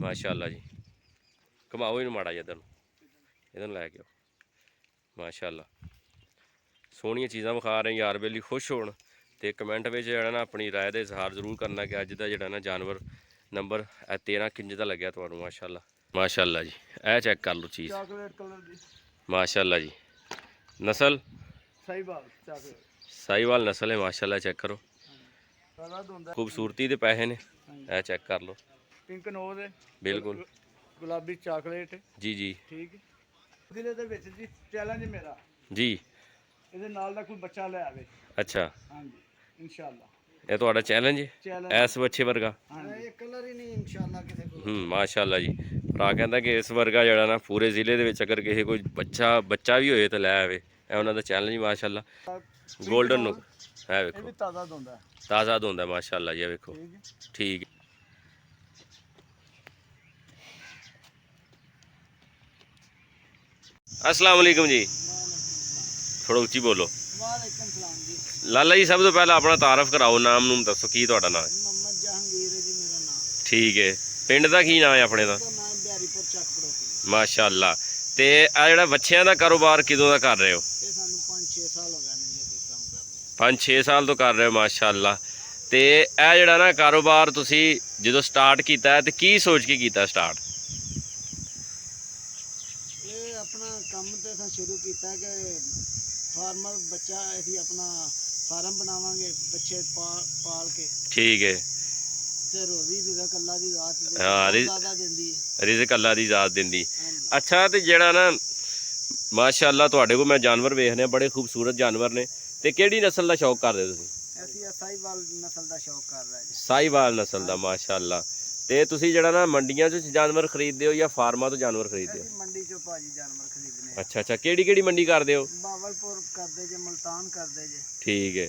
माशाअल्लाह जी। घुमाओ इन्हूं माड़ा जिहा इधर लैके आओ। माशाअल्लाह सोहणियां चीज़ां विखा रहे यार बेली खुश होण ते कमेंट में जो ना अपनी राय का इजहार जरूर करना कि अज का जो ना जानवर नंबर 13 किंज का लग्या तुहानूं। माशाअल्लाह माशाअल्लाह जी। ए चेक कर लो चीज़ माशाअल्लाह जी। नस्ल साहीवाल नस्ल है माशाअल्लाह। चेक करो खूबसूरती के पैसे ने। ए चेक कर लो पिंक नोज बिल्कुल गुलाबी चॉकलेट जी जी ठीक जिले दे विच जी चैलेंज मेरा जी। ਇਹਦੇ ਨਾਲ ਦਾ ਕੋਈ ਬੱਚਾ ਲੈ ਆਵੇ। अच्छा ਹਾਂਜੀ इंशाल्लाह ये ਤੁਹਾਡਾ चैलेंज है इस बच्चे वर्गा। ਇਹ ਕਲਰ ਹੀ ਨਹੀਂ इंशाल्लाह ਕਿਸੇ ਕੋਲ। माशाअल्लाह जी। भरा कहता कि इस वर्गा जरा ना पूरे जिले के विच अगर किसी कोई बच्चा भी होए तो लै आवे। ਇਹ ਉਹਨਾਂ ਦਾ चैलेंज माशाअल्लाह। गोल्डन नुक है ਇਹ वेखो ਵੀ ਤਾਜ਼ਾ ਦੋਂਦਾ ताज़ा धोंदा माशाअल्लाह जी। वेखो ठीक है। अस्सलाम वालेकुम जी। थोड़ा उच्ची बोलो। वालेकुम सलाम जी। लाला जी सब तो पहले अपना तारफ कराओ नाम नूम दसो की तुहाडा नाम है। मोहम्मद जहांगीर है जी मेरा नाम। ठीक है पिंड दा की नाम है अपने दा। मेरा नाम बिहारीपुर ਚੱਕ पड़ोसी। माशाअल्लाह ते आ जेड़ा बच्चियां दा कारोबार किदों दा कर रहे हो। ਇਹ ਸਾਨੂੰ 5-6 ਸਾਲ ਹੋ ਗਏ ਨੇ ਜੀ ਅਸੀਂ ਕੰਮ ਕਰ ਰਹੇ 5-6 साल तो कर रहे हो माशाअल्लाह। ते ए जेड़ा ना कारोबार तुसी जदों स्टार्ट कीता है ते की सोच के कीता स्टार्ट। ਇਹ ਆਪਣਾ ਕੰਮ ਤੇ ਅਸੀਂ ਸ਼ੁਰੂ ਕੀਤਾ ਕਿ ਫਾਰਮਰ ਬੱਚਾ ਅਸੀਂ ਆਪਣਾ ਫਾਰਮ ਬਣਾਵਾਂਗੇ ਬੱਚੇ ਪਾਲ ਕੇ ठीक है ਤੇ ਰੋਜ਼ੀ ਰਿਜ਼ਕ ਅੱਲਾ ਦੀ ਰਾਤ ਦੇ हाँ ਜ਼ਿਆਦਾ ਦਿੰਦੀ ਹੈ। रिज़क अल्लाह दी ज़ात दिंदी। ਹਾਂਜੀ अच्छा तो जेड़ा ना माशाअल्लाह तुहाडे कोल मैं जानवर वेखने बड़े खूबसूरत जानवर ने ते केड़ी नस्ल दा शौक करदे तुसीं। ਅਸੀਂ ਸਾਈਵਾਲ ਨਸਲ ਦਾ ਸ਼ੌਕ ਕਰ ਰਹੇ ਜੀ। साहीवाल नस्ल दा माशाअल्लाह। ते तुसीं जेड़ा ना मंडियां चों जानवर खरीददे हो या फार्मां तो जानवर खरीददे हो। ਅਸੀਂ ਮੰਡੀ ਚੋਂ ਭਾਜੀ ਜਾਨਵਰ ਖਰੀਦਨੇ अच्छा अच्छा केड़ी मंडी करदे हो। ਬਾਵਲਪੁਰ ਕਰਦੇ ਜੇ ਮੁਲਤਾਨ ਕਰਦੇ ਜੇ ठीक है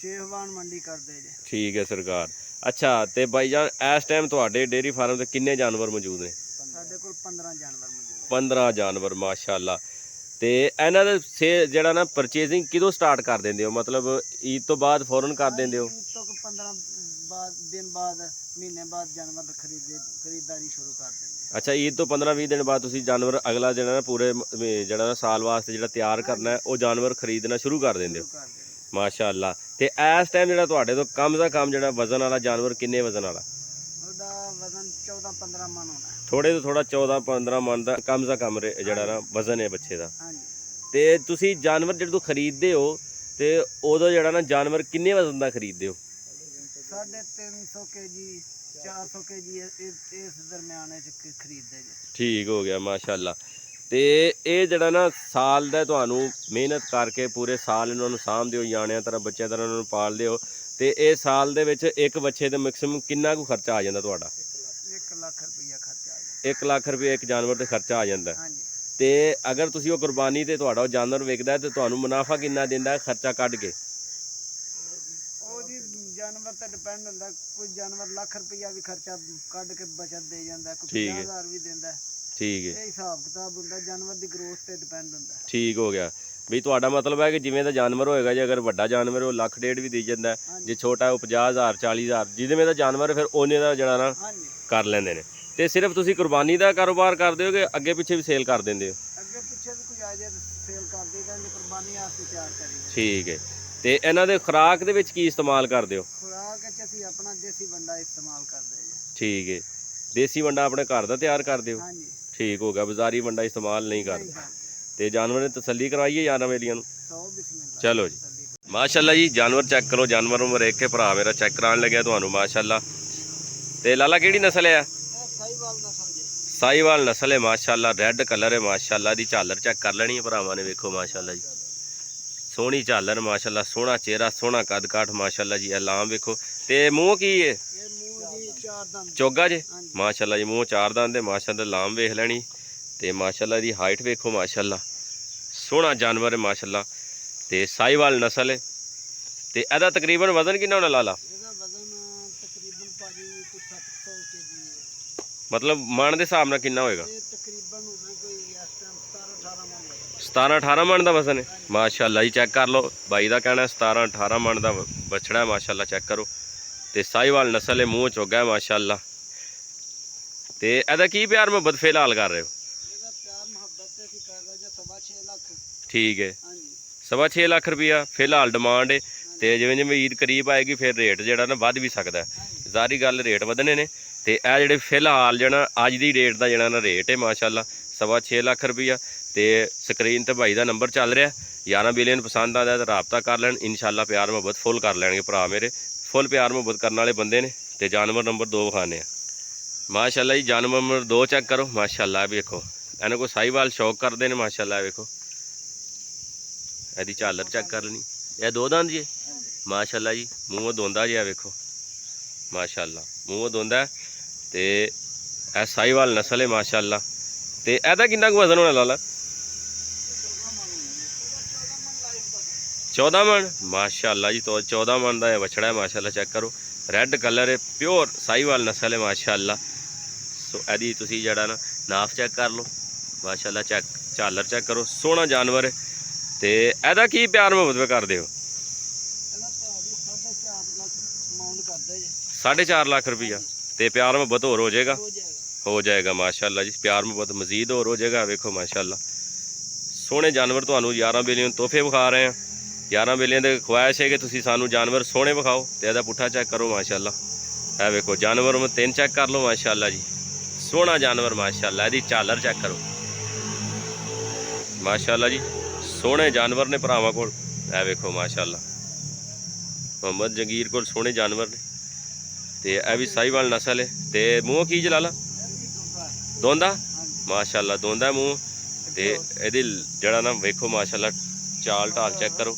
ਸ਼ੇਹਵਾਨ ਮੰਡੀ ਕਰਦੇ ਜੇ। ठीक है सरकार। अच्छा तो भाईजान इस टाइम तुहाडे डेयरी फार्म से किन्ने जानवर मौजूद ने। ਸਾਡੇ ਕੋਲ 15 ਜਾਨਵਰ ਮੌਜੂਦ 15 जानवर माशाअल्लाह। ते इन्हां दे से जेड़ा ना परचेजिंग किदों स्टार्ट कर देंदे हो मतलब ईद तो बाद फौरन कर देंदे हो। ईद तो 15 दिन बाद महीने बाद जानवर खरीदारी शुरू कर देंगे। अच्छा ईद तो 15-20 दिन बाद तुसीं जानवर अगला जेड़ा ना पूरे जेड़ा ना साल वास्ते जेड़ा तैयार करना है वो जानवर खरीदना शुरू कर देंदे हो माशाअल्लाह। ते इस टाइम जेड़ा तुहाडे तो कम दा कम जेड़ा वजन वाला जानवर किन्ने वजन वाला। ਉਹਦਾ वजन 14-15 मन होना है। थोड़े तो थोड़ा 14-15 मन का कम सा कम जेड़ा ना वजन है बच्चे का। हाँ जी ते तुसीं जानवर जेह्ड़े तू खरीददे हो ते उदों जेड़ा ना जानवर किन्ने वजन का खरीददे हो। 350 केजी 400 केजी इस दरम्यान खरीदते जी। ठीक हो गया माशाअल्लाह। ते ये जेड़ा ना साल दा तुहानूं मेहनत करके पूरे साल इन्हां नूं साਂਭਦੇ ਹੋ याणियां तरह बच्चों तरह इन्हां नूं पालदे हो ते ये साल दे विच एक बच्चे दा मैक्सिमम किन्ना कुछ खर्चा आ जांदा तुहाडा। 1 लाख रुपया खर्चा आ जाता 1 लाख रुपये एक जानवर ते खर्चा आ जांदा। हाँ जी ते अगर तुसीं वो कुर्बानी ते तुहाडा जानवर विकदा ते तुहानूं मुनाफा किन्ना दिंदा खर्चा कढ के। ਉਹ ਜੀ ਜਾਨਵਰ ਤੇ ਡਿਪੈਂਡ ਹੁੰਦਾ ਕੋਈ ਜਾਨਵਰ ਲੱਖ ਰੁਪਇਆ ਵੀ ਖਰਚਾ ਕੱਢ ਕੇ ਬਚਤ ਦੇ ਜਾਂਦਾ ਕੋਈ 50,000 ਵੀ ਦਿੰਦਾ। ठीक है ਇਹ ਹਿਸਾਬ ਕਿਤਾਬ ਹੁੰਦਾ ਜਾਨਵਰ ਦੀ ਗਰੋਥ ਤੇ ਡਿਪੈਂਡ ਹੁੰਦਾ। ठीक हो गया भी तुहाडा मतलब है कि जिवें दा जानवर होएगा जे अगर वड्डा जानवर है वो 1,00,000-1,50,000 भी दे जांदा है जे छोटा है वो 50,000 40,000 जिवें दा जानवर फिर ओने दा जेड़ा ना हाँ जी कर लेंदे ने। ते सिर्फ तुसीं कुर्बानी दा कारोबार करदे हो कि अगे पिछे भी सेल कर देंदे हो। ਅੱਗੇ ਪਿੱਛੇ ਵੀ ਕੋਈ ਆ ਜਾਏ ਸੇਲ ਕਰ ਦੇਈਦਾ ਜੇ ਕੁਰਬਾਨੀ ਵਾਸਤੇ ਤਿਆਰ ਕਰੀਦਾ। ठीक है ते इन्हां दे खुराक दे विच की इस्तेमाल करदे हो। खुराक च ਅਸੀਂ ਆਪਣਾ ਦੇਸੀ ਵੰਡਾ ਇਸਤੇਮਾਲ ਕਰਦੇ ਜੀ। ठीक है देसी वंडा अपने घर दा तैयार करदे हो। हाँ जी ठीक हो गया बाजारी वंडा इस्तेमाल नहीं नहीं करदे करते। ते जानवर ने तसल्ली करवाइए यारां मेलियां नूं। सौ बिस्मिल्लाह चलो जी माशाअल्लाह जी जानवर चेक करो जानवर में देख के भरा मेरा चेक कराने लगे तुहानूं माशाअल्लाह। ते लाला केड़ी नस्ल है। साहिवाल नस्ल जी साहीवाल नस्ल है माशाअल्लाह रेड कलर है माशाअल्लाह दी झालर चेक कर लेनी है भरावां ने वेखो माशाअल्लाह जी सोहनी झालर माशाअल्लाह सोहना चेहरा सोहना कद काठ माशाअल्लाह जी लाम वेखो ते मूँह की है ये मुंह जी 4 दंद चोगा जे हाँ जी माशाअल्लाह जी मूँह 4 दंद है माशाअल्लाह लाम वेख लेनी ते माशाअल्लाह दी हाइट वेखो माशाअल्लाह सोहना जानवर है माशाअल्लाह ते साहीवाल नस्ल है ते एदा तकरीबन वजन किन्ना होना लाला ਇਹਦਾ ਵਜ਼ਨ ਤਕਰੀਬਨ ਭਾਜੀ ਕੋਈ 700 केजी है। मतलब मन के हिसाब नाल किन्ना होएगा। ਇਹ तकरीबन होना कोई इस टाइम 17-18 मन होगा। 17-18 मन का वजन है माशाअल्लाह जी चेक कर लो भाई का कहना 17-18 मन का बछड़ा है माशाअल्लाह चेक करो ते साहीवाल नस्ल है मूँह चोगा है माशाअल्लाह ਤੇ ਇਹਦਾ ਕੀ ਪਿਆਰ ਮੁਹੱਬਤ ਫਿਲਹਾਲ ਕਰ ਰਹੇ ਹੋ? ਇਹਦਾ ਪਿਆਰ ਮੁਹੱਬਤ ਤੇ ਅਸੀਂ ਕਰ ਰਹੇ ਜੇ 6.5 ਲੱਖ। ਠੀਕ ਹੈ, ਹਾਂਜੀ 6.5 ਲੱਖ ਰੁਪਈਆ ਫਿਲਹਾਲ ਡਿਮਾਂਡ ਹੈ। ਤੇ ਜਿਵੇਂ ਜਿਵੇਂ ਈਦ ਕਰੀਬ ਆਏਗੀ ਫਿਰ ਰੇਟ ਜਿਹੜਾ ਨਾ ਵੱਧ ਵੀ ਸਕਦਾ ਹੈ। ਹਾਂਜੀ ਜ਼ਾਰੀ ਗੱਲ ਰੇਟ ਵਧਣੇ ਨੇ। ਤੇ ਇਹ ਜਿਹੜੇ ਫਿਲਹਾਲ ਜਿਹੜਾ ਅੱਜ ਦੀ ਡੇਟ ਦਾ ਜਿਹੜਾ ਨਾ ਰੇਟ ਹੈ ਮਾਸ਼ਾਅੱਲਾ 6.5 ਲੱਖ ਰੁਪਈਆ। ਤੇ ਸਕਰੀਨ ਤੇ ਭਾਈ ਦਾ ਨੰਬਰ ਚੱਲ ਰਿਹਾ, ਯਾਰਾਂ ਬੇਲੀਆਂ ਨੂੰ ਪਸੰਦ ਆਉਂਦਾ ਤਾਂ ਰਾਬਤਾ ਕਰ ਲੈਣ। ਇਨਸ਼ਾਅੱਲਾ ਪਿਆਰ ਮੁਹੱਬਤ ਫੁੱਲ ਕਰ ਲੈਣਗੇ ਭਰਾ ਮੇਰੇ, ਫੁੱਲ ਪਿਆਰ ਮੁਹੱਬਤ ਕਰਨ ਵਾਲੇ ਬੰਦੇ ਨੇ। ਤੇ ਜਾਨਵਰ ਨੰਬਰ 2 ਵਿਖਾਣੇ ਆ ਮਾਸ਼ਾਅੱਲਾ ਜੀ। ਜਾਨਵਰ ਨੰਬਰ 2 ਚੈੱਕ ਕਰੋ ਮਾਸ਼ਾਅੱਲਾ। ਇਹ ਵੇਖੋ ਇਹਨਾਂ ਕੋ ਸਾਹੀਵਾਲ ਸ਼ੌਕ ਕਰਦੇ ਨੇ ਮਾਸ਼ਾਅੱਲਾ। ਵੇਖੋ ਇਹਦੀ ਝਾਲਰ ਚੈੱਕ ਕਰ ਲੈਣੀ। ਇਹ 2 ਦੰਦ ਜੀ ਮਾਸ਼ਾਅੱਲਾ ਜੀ। ਮੂੰਹੋਂ ਦੋਂਦਾ ਜੀ, ਆ ਵੇਖੋ ਮਾਸ਼ਾਅੱਲਾ ਮੂੰਹੋਂ ਦੋਂਦਾ। ਤੇ ਇਹ ਸਾਹੀਵਾਲ ਨਸਲ ਹੈ ਮਾਸ਼ਾਅੱਲਾ। ਤੇ ਇਹਦਾ ਕਿੰਨਾ ਕੁ ਵਜ਼ਨ ਹੋਣਾ ਲਾਲਾ? 14 ਮਣ ਮਾਸ਼ਾਅੱਲਾ ਜੀ। ਤੋਂ 14 ਮਣ ਦਾ ਇਹ ਵਛੜਾ ਹੈ ਮਾਸ਼ਾਅੱਲਾ। ਚੈੱਕ ਕਰੋ ਰੈੱਡ ਕਲਰ ਹੈ, ਪਿਓਰ ਸਾਹੀਵਾਲ ਨਸਲ ਹੈ ਮਾਸ਼ਾਅੱਲਾ। ਸੋ ਇਹਦੀ ਤੁਸੀਂ ਜਿਹੜਾ ਨਾ ਨਾਪ ਚੈੱਕ ਕਰ ਲਓ ਮਾਸ਼ਾਅੱਲਾ। ਚੈੱਕ ਝਾਲਰ ਚੈੱਕ ਕਰੋ, ਸੋਹਣਾ ਜਾਨਵਰ ਹੈ। ਤੇ ਇਹਦਾ ਕੀ ਪਿਆਰ ਮੁਹੱਬਤ ਕਰਦੇ ਹੋ? ਇਹਦਾ ਭਾਜੀ 4.5 ਲੱਖ ਅਮਾਉਂਟ ਕਰਦੇ ਜੀ। 4.5 ਲੱਖ ਰੁਪਈਆ। ਤੇ ਪਿਆਰ ਮੁਹੱਬਤ ਹੋਰ ਹੋ ਜਾਏਗਾ? ਹੋ ਜਾਏਗਾ। ਹੋ ਜਾਏਗਾ ਮਾਸ਼ਾਅੱਲਾ ਜੀ। ਪਿਆਰ ਮੁਹੱਬਤ ਮਜ਼ੀਦ ਹੋਰ ਹੋ ਜਾਏਗਾ। ਵੇਖੋ ਮਾਸ਼ਾਅੱਲਾ ਸੋਹਣੇ ਜਾਨਵਰ ਤੁਹਾਨੂੰ ਯਾਰਾਂ ਬੇਲੀਆਂ ਨੂੰ ਤੋਹਫੇ ਵਿਖਾ ਰਹੇ ਹਾਂ। ਯਾਰਾਂ ਬੇਲੀਆਂ ਦੇ ਖੁਆਇਸ਼ ਹੈ ਕਿ ਤੁਸੀਂ ਸਾਨੂੰ ਜਾਨਵਰ ਸੋਹਣੇ ਵਿਖਾਓ। ਤੇ ਇਹਦਾ ਪੁੱਠਾ ਚੈੱਕ ਕਰੋ ਮਾਸ਼ਾਅੱਲਾ। ਇਹ ਵੇਖੋ ਜਾਨਵਰ ਮੈਂ 3 ਚੈੱਕ ਕਰ ਲਓ ਮਾਸ਼ਾਅੱਲਾ ਜੀ। ਸੋਹਣਾ ਜਾਨਵਰ ਮਾਸ਼ਾਅੱਲਾ। ਇਹਦੀ ਝਾਲਰ ਚੈੱਕ ਕਰੋ ਮਾਸ਼ਾਅੱਲਾ ਜੀ। ਸੋਹਣੇ ਜਾਨਵਰ ਨੇ ਭਰਾਵਾਂ ਕੋਲ। ਇਹ ਵੇਖੋ ਮਾਸ਼ਾਅੱਲਾ ਮੁਹੰਮਦ ਜੰਗੀਰ ਕੋਲ ਸੋਹਣੇ ਜਾਨਵਰ ਨੇ। ਤੇ ਇਹ ਵੀ ਸਾਹੀਵਾਲ ਨਸਲ ਹੈ। ਤੇ ਮੂੰਹ ਕੀ ਜਲਾਲਾ? ਦੋਂਦਾ ਮਾਸ਼ਾਅੱਲਾ, ਦੋਂਦਾ ਮੂੰਹ। ਤੇ ਇਹਦੀ ਜਿਹੜਾ ਨਾ ਵੇਖੋ ਮਾਸ਼ਾਅੱਲਾ ਚਾਲ ਢਾਲ ਚੈੱਕ ਕਰੋ।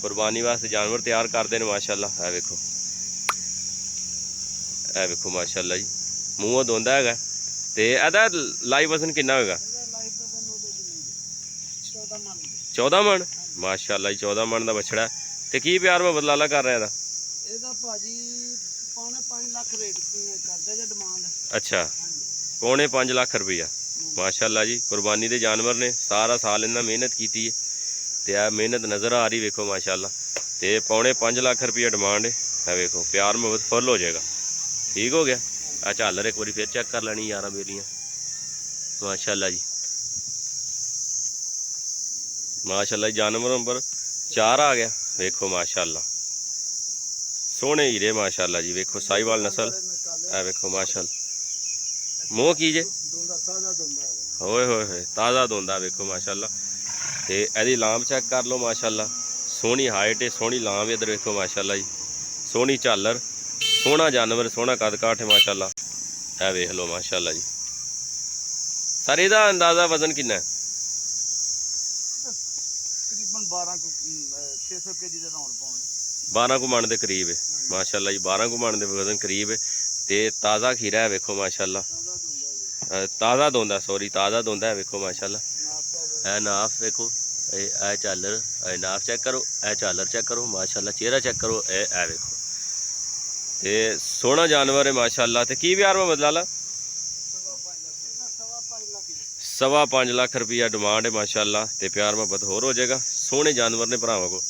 ਕੁਰਬਾਨੀ ਵਾਸਤੇ ਜਾਨਵਰ ਤਿਆਰ ਕਰਦੇ ਨੇ ਮਾਸ਼ਾਅੱਲਾ। ਇਹ ਵੇਖੋ, ਇਹ ਵੇਖੋ ਮਾਸ਼ਾਅੱਲਾ ਜੀ। ਮੂੰਹੋਂ ਦੋਂਦਾ ਹੈਗਾ। ਤੇ ਇਹਦਾ ਲਾਈਵ ਵਜ਼ਨ ਕਿੰਨਾ ਹੋਏਗਾ? 14 ਮਣ ਮਾਸ਼ਾਅੱਲਾ ਜੀ। 14 ਮਣ ਦਾ ਬਛੜਾ। ਤੇ ਕੀ ਪਿਆਰ ਮੈਂ ਬਦਲਾਲਾ ਕਰ ਰਿਹਾ ਇਹਦਾ? ਇਹਦਾ ਭਾਜੀ 5.5 ਲੱਖ ਰੇਟ ਕਰਦੇ ਜੇ ਡਿਮਾਂਡ। ਅੱਛਾ, 5.5 ਲੱਖ ਰੁਪਈਆ ਮਾਸ਼ਾਅੱਲਾ ਜੀ। ਕੁਰਬਾਨੀ ਦੇ ਜਾਨਵਰ ਨੇ, ਸਾਰਾ ਸਾਲ ਇਹਨਾਂ ਮਿਹਨਤ ਕੀਤੀ ਹੈ। ਤੇ ਆ ਮਿਹਨਤ ਨਜ਼ਰ ਆ ਰਹੀ ਵੇਖੋ ਮਾਸ਼ਾਅੱਲਾ। ਤੇ 5.5 ਲੱਖ ਰੁਪਈਆ ਡਿਮਾਂਡ ਹੈ। ਇਹ ਵੇਖੋ ਪਿਆਰ ਮੁਹੱਬਤ ਫੁੱਲ ਹੋ ਜਾਏਗਾ। ਠੀਕ ਹੋ ਗਿਆ। ਆ ਝਾਲਰ ਇੱਕ ਵਾਰੀ ਫਿਰ ਚੈੱਕ ਕਰ ਲੈਣੀ ਯਾਰਾਂ ਬੇਲੀਆਂ ਮਾਸ਼ਾਅੱਲਾ ਜੀ। ਮਾਸ਼ਾਅੱਲਾ ਜੀ ਜਾਨਵਰ ਨੰਬਰ 4 ਆ ਗਿਆ। ਵੇਖੋ ਮਾਸ਼ਾਅੱਲਾ ਸੋਹਣੇ ਹੀਰੇ ਮਾਸ਼ਾਅੱਲਾ ਜੀ। ਵੇਖੋ ਸਾਹੀਵਾਲ ਨਸਲ। ਇਹ ਵੇਖੋ ਮਾਸ਼ਾਅੱਲਾ ਮੂੰਹ ਕੀ ਜੇ? ਹੋਏ ਹੋਏ ਹੋਏ ਤਾਜ਼ਾ ਦੋਂਦਾ ਵੇਖੋ ਮਾਸ਼ਾਅੱਲਾ। ਤੇ ਇਹਦੀ ਲਾਮ ਚੈੱਕ ਕਰ ਲਓ ਮਾਸ਼ਾਅੱਲਾ। ਸੋਹਣੀ ਹਾਈਟ ਹੈ, ਸੋਹਣੀ ਲਾਮ। ਇੱਧਰ ਵੇਖੋ ਮਾਸ਼ਾਅੱਲਾ ਜੀ। ਸੋਹਣੀ ਝਾਲਰ, ਸੋਹਣਾ ਜਾਨਵਰ, ਸੋਹਣਾ ਕੱਦ ਕਾਠ ਹੈ ਮਾਸ਼ਾਅੱਲਾ। ਇਹ ਵੇਖ ਲਓ ਮਾਸ਼ਾਅੱਲਾ ਜੀ। ਸਰ ਇਹਦਾ ਅੰਦਾਜ਼ਾ ਵਜ਼ਨ ਕਿੰਨਾ ਹੈ? ਤਕਰੀਬਨ 600 ਕੇਜੀ ਦੇ ਰਾਉਂਡ ਪਾਉਂਦੇ। 12 ਕੁ ਮਣ ਦੇ ਕਰੀਬ ਹੈ ਮਾਸ਼ਾਅੱਲਾ ਜੀ। 12 ਕੁ ਮਣ ਦੇ ਵਜ਼ਨ ਕਰੀਬ ਹੈ। ਤੇ ਤਾਜ਼ਾ ਖੀਰਾ ਹੈ ਵੇਖੋ ਮਾਸ਼ਾਅੱਲਾ। ਤਾਜ਼ਾ ਦੋਂਦਾ, ਸੌਰੀ ਤਾਜ਼ਾ ਦੋਂਦਾ ਹੈ ਵੇਖੋ ਮਾਸ਼ਾਅੱਲਾ। ਇਹ ਨਾਫ ਵੇਖੋ, ਇਹ ਝਾਲਰ, ਇਹ ਨਾਫ ਚੈੱਕ ਕਰੋ, ਇਹ ਝਾਲਰ ਚੈੱਕ ਕਰੋ ਮਾਸ਼ਾਅੱਲਾ। ਚਿਹਰਾ ਚੈੱਕ ਕਰੋ, ਇਹ ਵੇਖੋ। ਤੇ ਸੋਹਣਾ ਜਾਨਵਰ ਹੈ ਮਾਸ਼ਾਅੱਲਾ। ਤੇ ਕੀ ਪਿਆਰ ਮੈਂ ਬਦਲਾ ਲਾ? 5.5 ਲੱਖ ਰੁਪਈਆ ਡਿਮਾਂਡ ਹੈ ਮਾਸ਼ਾਅੱਲਾ। ਤੇ ਪਿਆਰ ਮੁਹੱਬਤ ਹੋਰ ਹੋ ਜਾਏਗਾ। ਸੋਹਣੇ ਜਾਨਵਰ ਨੇ ਭਰਾਵਾਂ ਕੋਲ,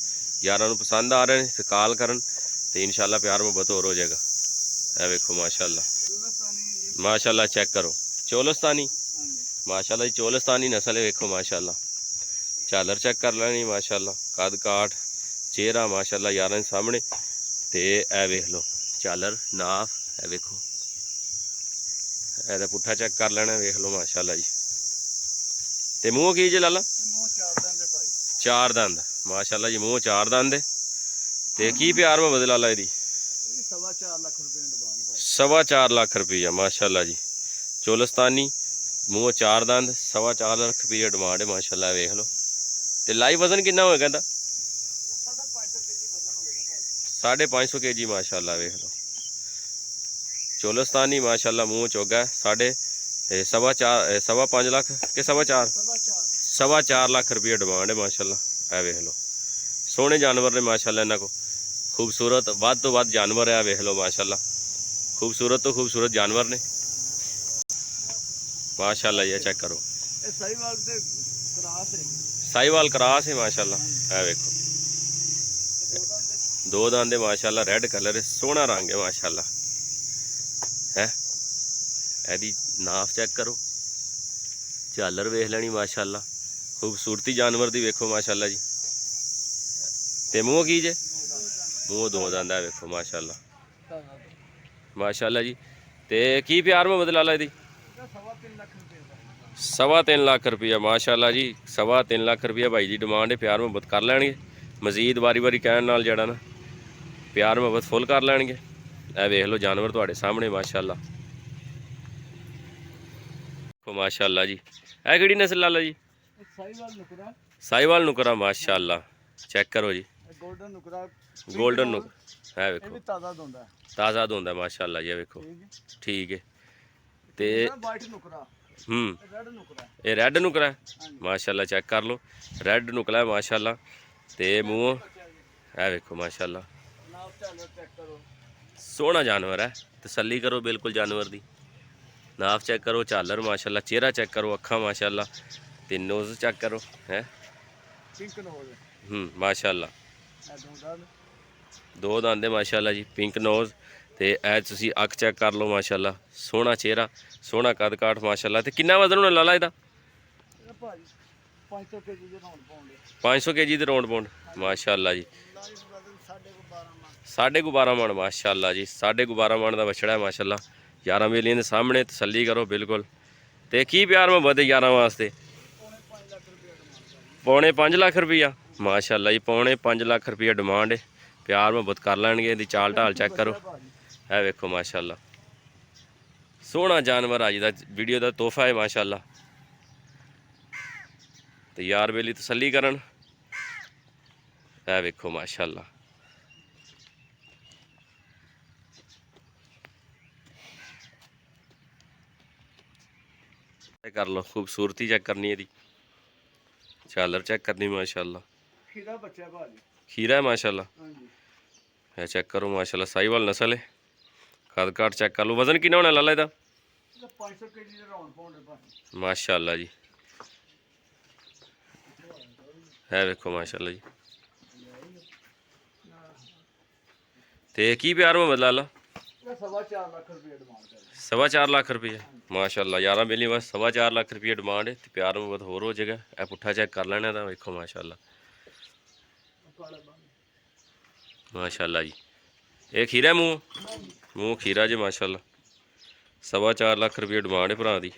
ਯਾਰਾਂ ਨੂੰ ਪਸੰਦ ਆ ਰਹੇ ਨੇ ਤੇ ਕਾਲ ਕਰਨ ਤੇ ਇਨਸ਼ਾਅੱਲਾ ਪਿਆਰ ਮੁਹੱਬਤ ਹੋਰ ਹੋ ਜਾਏਗਾ। ਇਹ ਵੇਖੋ ਮਾਸ਼ਾਅੱਲਾ ਮਾਸ਼ਾਅੱਲਾ। ਚੈੱਕ ਕਰੋ ਚੋਲਸਤਾਨੀ ਮਾਸ਼ਾਅੱਲਾ ਜੀ। ਚੋਲਸਤਾਨੀ ਨਸਲ ਹੈ ਵੇਖੋ ਮਾਸ਼ਾਅੱਲਾ। ਝਾਲਰ ਚੈੱਕ ਕਰ ਲੈਣੀ ਮਾਸ਼ਾਅੱਲਾ। ਕੱਦ ਕਾਠ, ਚਿਹਰਾ ਮਾਸ਼ਾਅੱਲਾ ਯਾਰਾਂ ਦੇ ਸਾਹਮਣੇ। ਤੇ ਇਹ ਵੇਖ ਲਓ ਝਾਲਰ, ਨਾਫ। ਇਹ ਵੇਖੋ ਇਹਦਾ ਪੁੱਠਾ ਚੈੱਕ ਕਰ ਲੈਣਾ। ਵੇਖ ਲਓ ਮਾਸ਼ਾਅੱਲਾ ਜੀ। ਤੇ ਮੂੰਹ ਕੀ ਜੇ ਲਾਲਾ? ਮੂੰਹ 4 ਦੰਦ ਭਾਈ। 4 ਦੰਦ ਮਾਸ਼ਾਅੱਲਾ ਜੀ। ਮੂੰਹ 4 ਦੰਦ ਹੈ। ਤੇ ਕੀ ਪਿਆਰ ਮੈਂ ਬਦਲਾ ਲਾ ਇਹਦੀ? 4.5 ਲੱਖ ਰੁਪਏ ਡਿਮਾਂਡ ਭਾਈ। 4.5 ਲੱਖ ਰੁਪਈਆ ਮਾਸ਼ਾਅੱਲਾ ਜੀ। ਚੋਲਸਤਾਨੀ, ਮੂੰਹ 4 ਦੰਦ, 4.5 ਲੱਖ ਰੁਪਈਆ ਡਿਮਾਂਡ ਹੈ ਮਾਸ਼ਾਅੱਲਾ। ਵੇਖ ਲਓ। ਤੇ ਲਾਈਵ ਵਜ਼ਨ ਕਿੰਨਾ ਹੋਏਗਾ ਇਹਦਾ? 550 kg ਮਾਸ਼ਾਅੱਲਾ। ਵੇਖ ਲਓ ਚੋਲਸਤਾਨੀ ਮਾਸ਼ਾਅੱਲਾ। ਮੂੰਹ ਚੋਗਾ। 5.5 ਲੱਖ ਕਿ 4.5? 4.5 ਲੱਖ ਰੁਪਈਆ ਡਿਮਾਂਡ ਹੈ ਮਾਸ਼ਾਅੱਲਾ। ਇਹ ਵੇਖ ਲਓ ਸੋਹਣੇ ਜਾਨਵਰ ਨੇ ਮਾਸ਼ਾਅੱਲਾ। ਇਹਨਾਂ ਕੋ ਖੂਬਸੂਰਤ ਵੱਧ ਤੋਂ ਵੱਧ ਜਾਨਵਰ ਹੈ। ਵੇਖ ਲਓ ਮਾਸ਼ਾਅੱਲਾ ਖੂਬਸੂਰਤ ਤੋਂ ਖੂਬਸੂਰਤ ਜਾਨਵਰ ਨੇ ਮਾਸ਼ਾਅੱਲਾ। ਇਹ ਚੈੱਕ ਕਰੋ। ਇਹ ਸਾਹੀਵਾਲ ਤੇ ਕਰਾਸ ਹੈ। ਸਾਹੀਵਾਲ ਕਰਾਸ ਹੈ ਮਾਸ਼ਾਅੱਲਾ। ਇਹ ਵੇਖੋ 2 ਦੰਦ ਦੇ ਮਾਸ਼ਾਅੱਲਾ। ਰੈੱਡ ਕਲਰ ਹੈ, ਸੋਹਣਾ ਰੰਗ ਹੈ ਮਾਸ਼ਾਅੱਲਾ। ਹੈ ਇਹਦੀ ਨਾਪ ਚੈੱਕ ਕਰੋ, ਝਾਲਰ ਵੇਖ ਲੈਣੀ ਮਾਸ਼ਾਅੱਲਾ, ਖੂਬਸੂਰਤੀ ਜਾਨਵਰ ਦੀ ਵੇਖੋ ਮਾਸ਼ਾਅੱਲਾ ਜੀ। ਤੇ ਮੂੰਹ ਕੀ ਜੇ? ਮੂੰਹ ਦੋ ਦੰਦ ਹੈ ਵੇਖੋ ਮਾਸ਼ਾਅੱਲਾ, ਮਾਸ਼ਾਅੱਲਾ ਜੀ। ਤੇ ਕੀ ਪਿਆਰ ਮੁਹੱਬਤ ਲਾਲਾ ਇਹਦੀ? 3.25 ਲੱਖ ਰੁਪਈਆ ਮਾਸ਼ਾਅੱਲਾ ਜੀ, 3.25 ਲੱਖ ਰੁਪਈਆ ਭਾਈ ਦੀ ਡਿਮਾਂਡ ਹੈ। ਪਿਆਰ ਮੁਹੱਬਤ ਕਰ ਲੈਣਗੇ, ਮਜ਼ੀਦ ਵਾਰੀ ਕਹਿਣ ਨਾਲ ਜਿਹੜਾ ਨਾ ਪਿਆਰ ਮੁਹੱਬਤ ਫੁੱਲ ਕਰ ਲੈਣਗੇ। ਇਹ ਵੇਖ ਲਓ ਜਾਨਵਰ ਤੁਹਾਡੇ ਸਾਹਮਣੇ ਮਾਸ਼ਾਅੱਲਾ, ਮਾਸ਼ਾਅੱਲਾ ਜੀ। ਇਹ ਕਿਹੜੀ ਨਸਲ ਲਾਲਾ ਜੀ? ਸਾਈਵਾਲ ਨੁਕਰਾ ਮਾਸ਼ਾਅੱਲਾ, ਚੈੱਕ ਕਰੋ ਜੀ। ਗੋਲਡਨ ਨੁਕਰਾ ਹੈ ਵੇਖੋ, ਤਾਜ਼ਾ ਦੋਂਦਾ ਮਾਸ਼ਾਅੱਲਾ ਜੀ, ਵੇਖੋ ਠੀਕ ਹੈ। ਤੇ ਇਹ ਰੈੱਡ ਨੁਕਰਾ ਮਾਸ਼ਾਅੱਲਾ, ਚੈੱਕ ਕਰ ਲਓ, ਰੈੱਡ ਨੁਕਲਾ ਮਾਸ਼ਾਅੱਲਾ। ਤੇ ਮੂੰਹ ਹੈ ਵੇਖੋ ਮਾਸ਼ਾਅੱਲਾ, ਸੋਹਣਾ ਜਾਨਵਰ ਹੈ, ਤਸੱਲੀ ਕਰੋ ਬਿਲਕੁਲ ਜਾਨਵਰ ਦੀ। ਨਾਪ ਚੈੱਕ ਕਰੋ, ਝਾਲਰ ਮਾਸ਼ਾਅੱਲਾ, ਚਿਹਰਾ ਚੈੱਕ ਕਰੋ, ਅੱਖਾਂ ਮਾਸ਼ਾਅੱਲਾ, ਤੇ ਨੋਜ਼ ਚੈੱਕ ਕਰੋ ਹੈ ਮਾਸ਼ਾਅੱਲਾ, ਦੋ ਦੰਦ ਮਾਸ਼ਾਅੱਲਾ ਜੀ, ਪਿੰਕ ਨੋਜ਼। ਤੇ ਇਹ ਤੁਸੀਂ ਅੱਖ ਚੈੱਕ ਕਰ ਲਓ ਮਾਸ਼ਾਅੱਲਾ, ਸੋਹਣਾ ਚਿਹਰਾ, ਸੋਹਣਾ ਕੱਦ ਕਾਠ ਮਾਸ਼ਾਅੱਲਾ। ਤੇ ਕਿੰਨਾ ਵਜ਼ਨ ਹੋਣਾ ਲਾਲਾ ਇਹਦਾ? 500 kg ਦੇ ਰੌਂਡ ਪਾਉਂਡ ਮਾਸ਼ਾਅੱਲਾ ਜੀ, 12.5 ਮਣ ਮਾਸ਼ਾਅੱਲਾ ਜੀ, 12.5 ਮਣ ਦਾ ਵਛੜਾ ਹੈ ਮਾਸ਼ਾਅੱਲਾ। 11 ਵੇਲੀਆਂ ਦੇ ਸਾਹਮਣੇ, ਤਸੱਲੀ ਕਰੋ ਬਿਲਕੁਲ। ਤੇ ਕੀ ਪਿਆਰ ਮੁਹੱਬਤ ਹੈ 11 ਵਾਸਤੇ? 5.25 ਲੱਖ ਰੁਪਈਆ ਮਾਸ਼ਾਅੱਲਾ ਜੀ, 5.25 ਲੱਖ ਰੁਪਈਆ ਡਿਮਾਂਡ ਹੈ। ਪਿਆਰ ਮੁਹੱਬਤ ਕਰ ਲੈਣਗੇ। ਇਹਦੀ ਚਾਲ ਢਾਲ ਚੈੱਕ ਕਰੋ, ਇਹ ਵੇਖੋ ਮਾਸ਼ਾਅੱਲਾ, ਸੋਹਣਾ ਜਾਨਵਰ ਅੱਜ ਦਾ ਵੀਡੀਓ ਦਾ ਤੋਹਫਾ ਹੈ ਮਾਸ਼ਾਅੱਲਾ। ਤੇ ਯਾਰ ਵੇਲੀ ਤਸੱਲੀ ਕਰਨ, ਇਹ ਵੇਖੋ ਮਾਸ਼ਾਅੱਲਾ, ਕਰ ਲਓ, ਖੂਬਸੂਰਤੀ ਚੈੱਕ ਕਰਨੀ ਇਹਦੀ, ਝਾਲਰ ਚੈੱਕ ਕਰਨੀ ਮਾਸ਼ਾਅੱਲਾ, ਖੀਰਾ ਬੱਚਾ ਭਾਜੀ, ਖੀਰਾ ਹੈ ਮਾਸ਼ਾਅੱਲਾ। ਹਾਂਜੀ ਇਹ ਚੈੱਕ ਕਰੋ ਮਾਸ਼ਾਅੱਲਾ, ਸਾਈਵਾਲ ਨਸਲ ਹੈ। ਕੱਦ ਕਾਠ ਚੈੱਕ ਕਰ ਲਓ। ਵਜ਼ਨ ਕਿੰਨਾ ਹੋਣਾ ਲਾਲਾ ਇਹਦਾ? 500 kg ਦੇ ਰੌਂਡ ਪਾਉਂਡ ਹੈ ਭਾਜੀ ਮਾਸ਼ਾਅੱਲਾ ਜੀ, ਹੈ ਵੇਖੋ ਮਾਸ਼ਾਅੱਲਾ ਜੀ। ਤੇ ਕੀ ਪਿਆਰ ਮੁਹੱਬਤ ਲਾਲਾ? 4.25 ਲੱਖ ਰੁਪਏ ਡਿਮਾਂਡ ਕਰ 4.25 ਲੱਖ ਰੁਪਏ ਮਾਸ਼ਾਅੱਲਾ, 11 ਵੇਲੀ ਬਸ 4.25 ਲੱਖ ਰੁਪਏ ਡਿਮਾਂਡ ਹੈ। ਤੇ ਪਿਆਰ ਮੁਹੱਬਤ ਹੋਰ ਹੋ ਜਾਏਗਾ। ਇਹ ਪੁੱਠਾ ਚੈੱਕ ਕਰ ਲੈਣਾ ਤਾਂ ਵੇਖੋ ਮਾਸ਼ਾਅੱਲਾ, ਮਾਸ਼ਾਅੱਲਾ ਜੀ। ਇਹ ਖੀਰਾ ਮੂੰਹ ਖੀਰਾ ਜੇ ਮਾਸ਼ਾਅੱਲਾ, 4.25 ਲੱਖ ਰੁਪਏ ਡਿਮਾਂਡ ਹੈ ਭਰਾ ਦੀ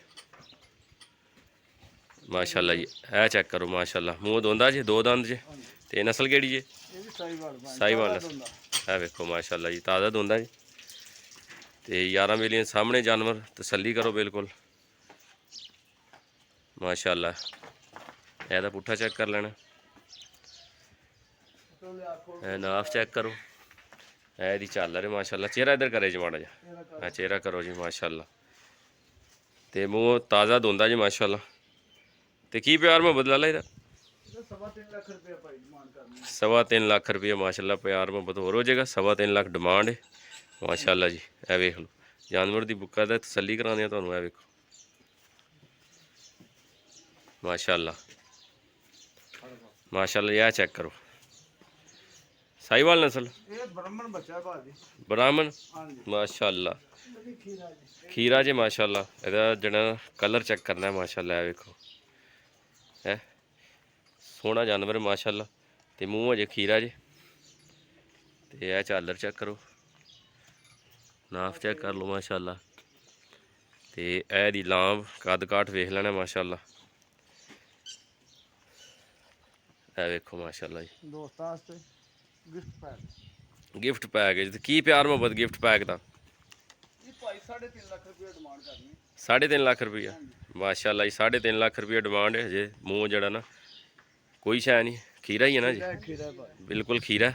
ਮਾਸ਼ਾਅੱਲਾ ਜੀ। ਇਹ ਚੈੱਕ ਕਰੋ ਮਾਸ਼ਾਅੱਲਾ, ਮੂੰਹ ਦੋਂਦਾ ਜੇ, ਦੋ ਦੰਦ ਜੇ। ਤੇ ਨਸਲ ਕਿਹੜੀ ਜੇ? ਸਾਈਵਾਲ ਨਸਲ, ਇਹ ਵੇਖੋ ਮਾਸ਼ਾਅੱਲਾ ਜੀ, ਤਾਜ਼ਾ ਦੋਂਦਾ ਜੀ। ਤੇ 11 ਵੇਲੀਆਂ ਸਾਹਮਣੇ ਜਾਨਵਰ, ਤਸੱਲੀ ਕਰੋ ਬਿਲਕੁਲ ਮਾਸ਼ਾਅੱਲਾ। ਇਹਦਾ ਪੁੱਠਾ ਚੈੱਕ ਕਰ ਲੈਣਾ, ਇਹ ਨਾਪ ਚੈੱਕ ਕਰੋ, ਇਹਦੀ ਝਾਲਰ ਹੈ ਮਾਸ਼ਾਅੱਲਾ। ਚਿਹਰਾ ਇੱਧਰ ਕਰੇ ਜੀ ਮਾੜਾ ਜਿਹਾ, ਚਿਹਰਾ ਕਰੋ ਜੀ ਮਾਸ਼ਾਅੱਲਾ। ਤੇ ਮੂੰਹ ਤਾਜ਼ਾ ਦੋਂਦਾ ਜੀ ਮਾਸ਼ਾਅੱਲਾ। ਤੇ ਕੀ ਪਿਆਰ ਮੁਹੱਬਤ ਲਾਲਾ ਇਹਦਾ? 3.25 ਲੱਖ ਰੁਪਏ ਭਾਈ ਡਿਮਾਂਡ ਕਰਨੀ, 3.25 ਲੱਖ ਰੁਪਏ ਮਾਸ਼ਾਅੱਲਾ। ਪਿਆਰ ਮੁਹੱਬਤ ਹੋਰ ਹੋ ਜਾਏਗਾ, 3.25 ਲੱਖ ਡਿਮਾਂਡ ਹੈ ਮਾਸ਼ਾਅੱਲਾ ਜੀ। ਇਹ ਵੇਖ ਲਓ ਜਾਨਵਰ ਦੀ ਬੁੱਕਾ ਦਾ ਤਸੱਲੀ ਕਰਾਉਂਦੇ ਆ ਤੁਹਾਨੂੰ, ਇਹ ਵੇਖੋ ਮਾਸ਼ਾਅੱਲਾ, ਮਾਸ਼ਾਅੱਲਾ। ਇਹ ਚੈੱਕ ਕਰੋ, ਸਾਈਵਾਲ ਨਸਲ, ਇਹ ਬ੍ਰਾਹਮਣ ਬੱਚਾ ਭਾਜੀ, ਬ੍ਰਾਹਮਣ ਹਾਂਜੀ ਮਾਸ਼ਾਅੱਲਾ, ਖੀਰਾ ਜੀ, ਖੀਰਾ ਜੇ ਮਾਸ਼ਾਅੱਲਾ। ਇਹਦਾ ਜਿਹੜਾ ਕਲਰ ਚੈੱਕ ਕਰਨਾ ਮਾਸ਼ਾਅੱਲਾ, ਇਹ ਵੇਖੋ ਹੈ ਸੋਹਣਾ ਜਾਨਵਰ ਮਾਸ਼ਾਅੱਲਾ। ਤੇ ਮੂੰਹ ਅਜੇ ਖੀਰਾ ਜੇ। ਤੇ ਇਹ ਝਾਲਰ ਚੈੱਕ ਕਰੋ, ਨਾਪ ਚੈੱਕ ਕਰ ਲਓ ਮਾਸ਼ਾਅੱਲਾ। ਤੇ ਇਹ ਦੀ ਲਾਂਬ, ਕੱਦ ਕਾਠ ਵੇਖ ਲੈਣਾ ਮਾਸ਼ਾਅੱਲਾ, ਇਹ ਵੇਖੋ ਮਾਸ਼ਾਅੱਲਾ ਜੀ। ਦੋਸਤਾਂ ਵਾਸਤੇ ਗਿਫਟ ਪੈਕ ਹੈ ਜੀ। ਤੇ ਕੀ ਪਿਆਰ ਮੁਹੱਬਤ ਗਿਫਟ ਪੈਕ ਦਾ? ਇਹ ਭਾਈ 3.5 ਲੱਖ ਰੁਪਏ ਡਿਮਾਂਡ ਕਰਨੀ, 3.5 ਲੱਖ ਰੁਪਈਆ ਮਾਸ਼ਾਅੱਲਾ ਜੀ, 3.5 ਲੱਖ ਰੁਪਈਆ ਡਿਮਾਂਡ ਹੈ। ਹਜੇ ਮੂੰਹ ਜਿਹੜਾ ਨਾ ਕੋਈ ਸ਼ੈ ਨਹੀਂ, ਖੀਰਾ ਹੀ ਹੈ ਨਾ ਜੀ, ਖੀਰਾ ਭਾਈ ਬਿਲਕੁਲ ਖੀਰਾ,